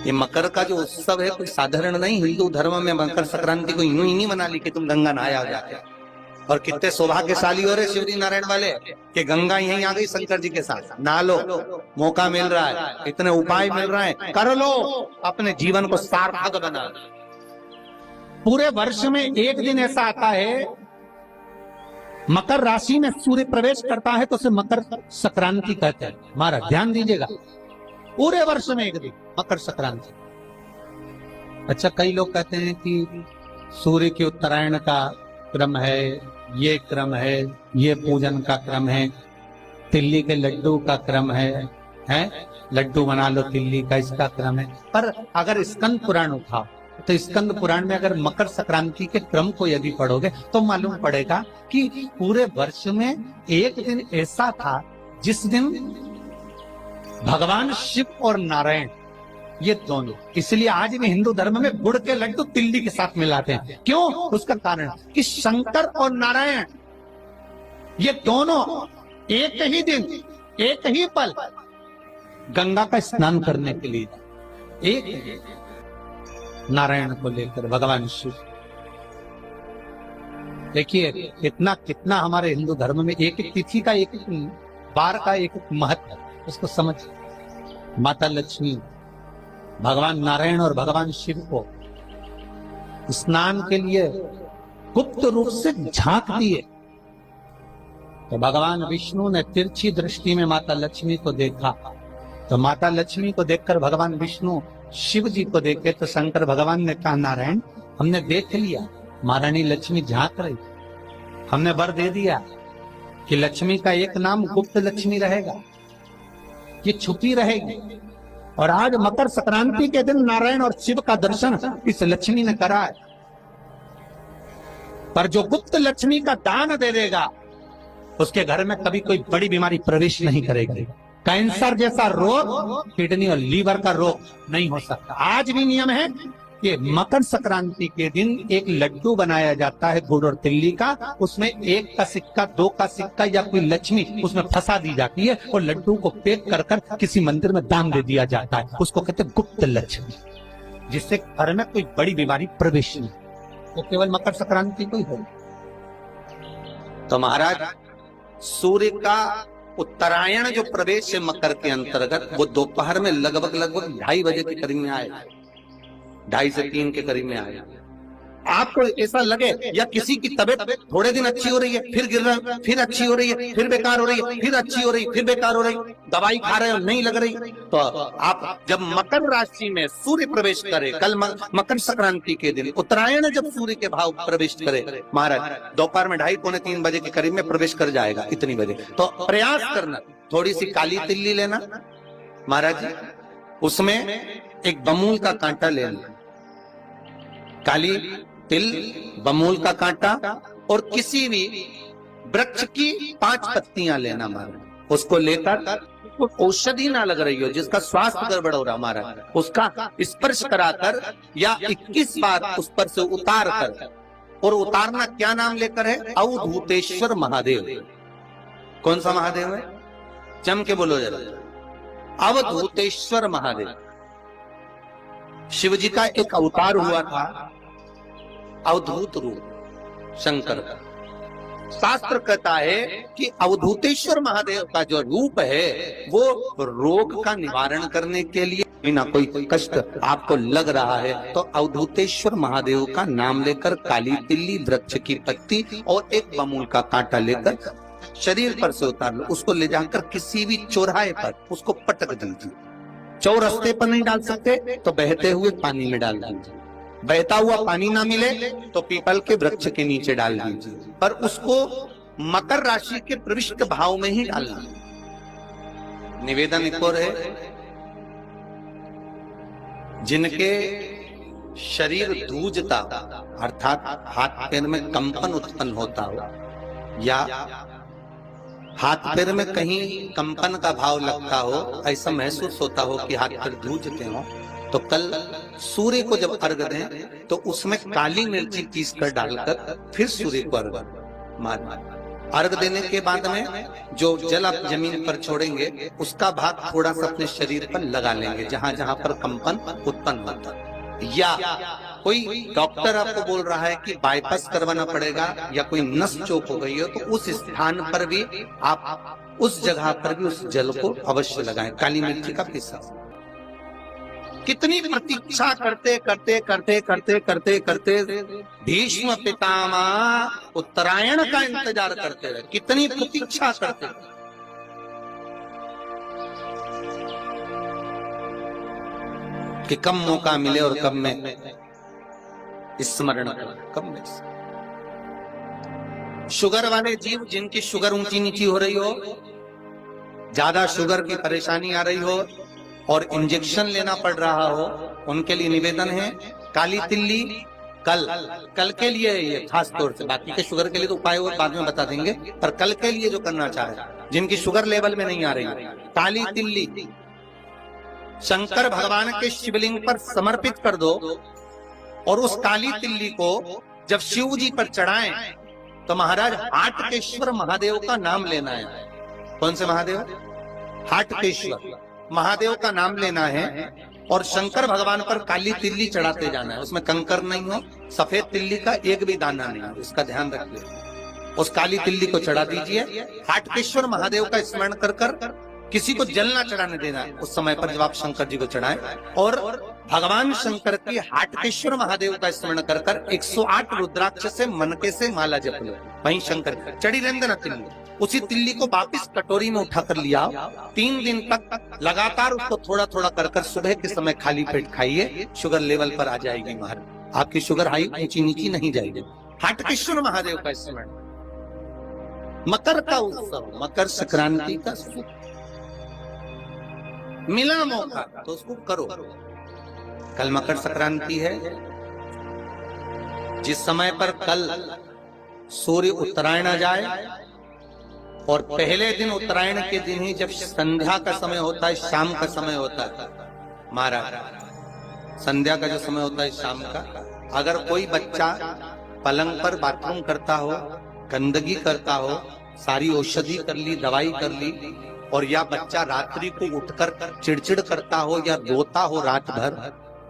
ये मकर का जो उत्सव है कोई साधारण नहीं। हिंदू धर्म में मकर संक्रांति को यूं ही नहीं मना ली कि तुम गंगा नहाया जाके। और कितने सौभाग्यशाली हो रहे शिवजी नारायण वाले कि गंगा यहीं आ गई शंकर जी के साथ। नहा लो, मौका मिल रहा है, इतने उपाय मिल रहे हैं, कर लो, अपने जीवन को सार्थक बना। पूरे वर्ष में एक दिन ऐसा आता है, मकर राशि में सूर्य प्रवेश करता है तो उसे मकर संक्रांति कहते हैं। हमारा ध्यान दीजिएगा, पूरे वर्ष में एक दिन मकर संक्रांति। अच्छा, कई लोग कहते हैं कि सूर्य के उत्तरायण का क्रम है, ये क्रम है, ये पूजन का क्रम है, तिल्ली के लड्डू का क्रम है, लड्डू बना लो तिल्ली का, इसका क्रम है। पर अगर स्कंद पुराण उठाओ तो स्कंद पुराण में अगर मकर संक्रांति के क्रम को यदि पढ़ोगे तो मालूम पड़ेगा कि पूरे वर्ष में एक दिन ऐसा था जिस दिन भगवान शिव और नारायण ये दोनों, इसलिए आज भी हिंदू धर्म में गुड़ के लड्डू तिल्ली के साथ मिलाते हैं। क्यों? उसका कारण कि शंकर और नारायण ये दोनों एक ही दिन, एक ही पल गंगा का स्नान करने के लिए एक नारायण को लेकर भगवान शिव। देखिए इतना कितना हमारे हिंदू धर्म में एक एक तिथि का, एक बार का एक महत्व, उसको समझ। माता लक्ष्मी, भगवान नारायण और भगवान शिव को स्नान के लिए गुप्त रूप से झांक दिए तो भगवान विष्णु ने तिरछी दृष्टि में माता लक्ष्मी को देखा। तो माता लक्ष्मी को देखकर भगवान विष्णु शिव जी को देखे तो शंकर भगवान ने कहा, नारायण हमने देख लिया महारानी लक्ष्मी झांक रही, हमने वर दे दिया कि लक्ष्मी का एक नाम गुप्त लक्ष्मी रहेगा, ये छुपी रहेगी। और आज मकर संक्रांति के दिन नारायण और शिव का दर्शन इस लक्ष्मी ने करा है। पर जो गुप्त लक्ष्मी का दान दे देगा उसके घर में कभी कोई बड़ी बीमारी प्रवेश नहीं करेगी। कैंसर जैसा रोग, किडनी और लीवर का रोग नहीं हो सकता। आज भी नियम है कि मकर संक्रांति के दिन एक लड्डू बनाया जाता है गुड़ और तिल्ली का, उसमें 1 का सिक्का, 2 का सिक्का या कोई लक्ष्मी उसमें फंसा दी जाती है और लड्डू को पैक कर कर किसी मंदिर में दान दे दिया जाता है। उसको कहते हैं गुप्त लक्ष्मी, जिससे घर में कोई बड़ी बीमारी प्रवेश नहीं, वो केवल मकर संक्रांति को ही हो। तो महाराज सूर्य का उत्तरायण जो प्रवेश है मकर के अंतर्गत, वो दोपहर में लगभग 2:30 बजे के करीब में आएगा, 2:30 से 3 के करीब में आएगा। आपको ऐसा लगे या किसी की तबीयत थोड़े दिन अच्छी हो रही है, फिर गिर रहा है, फिर अच्छी हो रही है, फिर बेकार हो रही है, फिर अच्छी हो रही है, फिर बेकार हो रही है, दवाई खा रहे हो नहीं लग रही, तो आप जब मकर राशि में सूर्य प्रवेश करे, कल मकर संक्रांति के दिन उत्तरायण जब सूर्य के भाव प्रवेश करे महाराज, दोपहर में 2:30 पौने 3 बजे के करीब में प्रवेश कर जाएगा, इतनी बजे। तो प्रयास करना, थोड़ी सी काली तिल्ली लेना महाराज जी, उसमें एक बमूल का कांटा लेना, काली तिल, बमूल का कांटा और किसी भी वृक्ष की 5 पत्तियां लेना महाराज। उसको लेकर औषधि ना लग रही हो, जिसका स्वास्थ्य गड़बड़ हो रहा महाराज, उसका स्पर्श कराकर या 21 बार उस पर से उतार कर, और उतारना क्या नाम लेकर है? अवधूतेश्वर महादेव। कौन सा महादेव है? जम के बोलो जरा, अवधूतेश्वर महादेव। शिव जी का एक अवतार हुआ था, अवधूत रूप शंकर का। शास्त्र कहता है कि अवधूतेश्वर महादेव का जो रूप है वो रोग का निवारण करने के लिए, बिना कोई कष्ट आपको लग रहा है तो अवधूतेश्वर महादेव का नाम लेकर काली तिल्ली, वृक्ष की पत्ती और एक बमूल का कांटा लेकर शरीर पर से उतार लो। उसको ले जाकर किसी भी चौराहे पर उसको पटक दीजिए। चौरस्ते पर नहीं डाल सकते तो बहते हुए पानी में डाल दीजिए, बहता हुआ पानी ना मिले तो पीपल के वृक्ष के नीचे डाल दीजिए, पर उसको मकर राशि के प्रविष्ट भाव में ही डालना। निवेदन एक और है, जिनके शरीर धूजता अर्थात हाथ पैर में कंपन उत्पन्न होता हो या हाथ पैर में कहीं कंपन का भाव लगता हो, ऐसा महसूस होता हो कि हाथ पैर धूजते हो, तो कल सूर्य को जब अर्घ दें तो उसमें काली मिर्ची पीस कर डालकर फिर सूर्य को अर्घ मारना। अर्घ देने के बाद में जो जल आप जमीन पर छोड़ेंगे उसका भाग थोड़ा सा अपने शरीर पर लगा लेंगे, जहां जहां पर कंपन उत्पन्न होता है। या कोई डॉक्टर आपको बोल रहा है कि बाईपास करवाना पड़ेगा या कोई नस चोक हो गई हो, तो उस स्थान पर भी आप उस जगह पर भी उस जल को अवश्य लगाएं, काली मिर्ची का पिसा। कितनी प्रतीक्षा करते करते करते करते करते करते भीष्म पितामह उत्तरायण का इंतजार करते रहे, कितनी प्रतीक्षा करते रहे। कि कब मौका मिले और कब में स्मरण कब में। शुगर वाले जीव जिनकी शुगर ऊंची नीची हो रही हो, ज्यादा शुगर की परेशानी आ रही हो और इंजेक्शन लेना पड़ रहा हो, उनके लिए निवेदन है काली तिल्ली कल के लिए ये खास तौर से, बाकी के शुगर के लिए तो उपाय और बाद में बता देंगे, पर कल के लिए जो करना चाहे, जिनकी शुगर लेवल में नहीं आ रही, काली तिल्ली शंकर भगवान के शिवलिंग पर समर्पित कर दो और उस काली तिल्ली को जब शिव जी पर चढ़ाएं तो महाराज हाटकेश्वर महादेव का नाम लेना है। कौन से महादेव? हाटकेश्वर महादेव का नाम लेना है और शंकर भगवान पर काली तिल्ली चढ़ाते जाना है। उसमें कंकर नहीं हो, सफेद तिल्ली का एक भी दाना नहीं हो, इसका ध्यान रखिए। उस काली तिल्ली को चढ़ा दीजिए। हाटकेश्वर महादेव का स्मरण कर कर किसी को जल ना चढ़ाने देना उस समय पर जब आप शंकर जी को चढ़ाएं, और भगवान शंकर की हाटकेश्वर महादेव का स्मरण कर कर 108 रुद्राक्ष से मनके से माला जप लो। वहीं शंकर चढ़ी रहने ना तिल्ली, उसी तिल्ली को वापिस कटोरी में उठाकर लिया। 3 दिन तक लगातार उसको थोड़ा थोड़ा कर कर सुबह के समय खाली पेट खाइए, शुगर लेवल पर आ जाएगी महाराज, आपकी शुगर हाई ऊंची नीची नहीं जाएगी। हाटकेश्वर महादेव का स्मरण। मकर का उत्सव, मकर संक्रांति का मिला मौका तो उसको करो। कल मकर संक्रांति है, जिस समय पर कल सूर्य उत्तरायण आ जाए और पहले दिन उत्तरायण के दिन ही जब संध्या का समय होता है, शाम का समय होता है महाराज, संध्या का जो समय होता है शाम का, अगर कोई बच्चा पलंग पर बाथरूम करता हो, गंदगी करता हो, सारी औषधि कर ली, दवाई कर ली, और या बच्चा रात्रि को उठकर चिड़चिड़ करता हो या रोता हो रात भर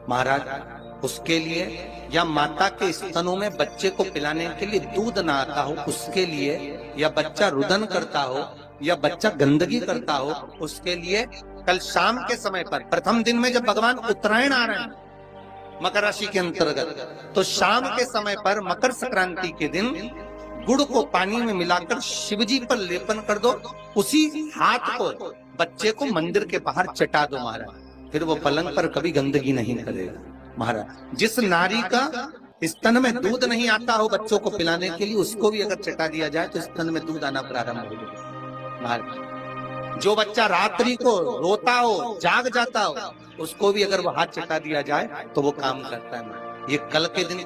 महाराज, उसके लिए, या माता के स्तनों में बच्चे को पिलाने के लिए दूध ना आता हो उसके लिए, या बच्चा रुदन करता हो या बच्चा गंदगी करता हो उसके लिए, कल शाम के समय पर प्रथम दिन में जब भगवान उत्तरायण आ रहे हैं मकर राशि के अंतर्गत, तो शाम के समय पर मकर संक्रांति के दिन गुड़ को पानी में मिलाकर शिवजी पर लेपन कर दो, उसी हाथ को बच्चे को मंदिर के बाहर चटा दो महाराज, फिर वो पलंग पर कभी गंदगी नहीं करेगा महाराज। जिस नारी का स्तन में दूध नहीं आता हो बच्चों को पिलाने के लिए, उसको भी अगर चटा दिया जाए तो स्तन में दूध आना प्रारंभ हो जाएगा महाराज। जो बच्चा रात्रि को रोता हो, जाग जाता हो, उसको भी अगर वो हाथ चटा दिया जाए तो वो काम करता है महाराज। ये कल के दिन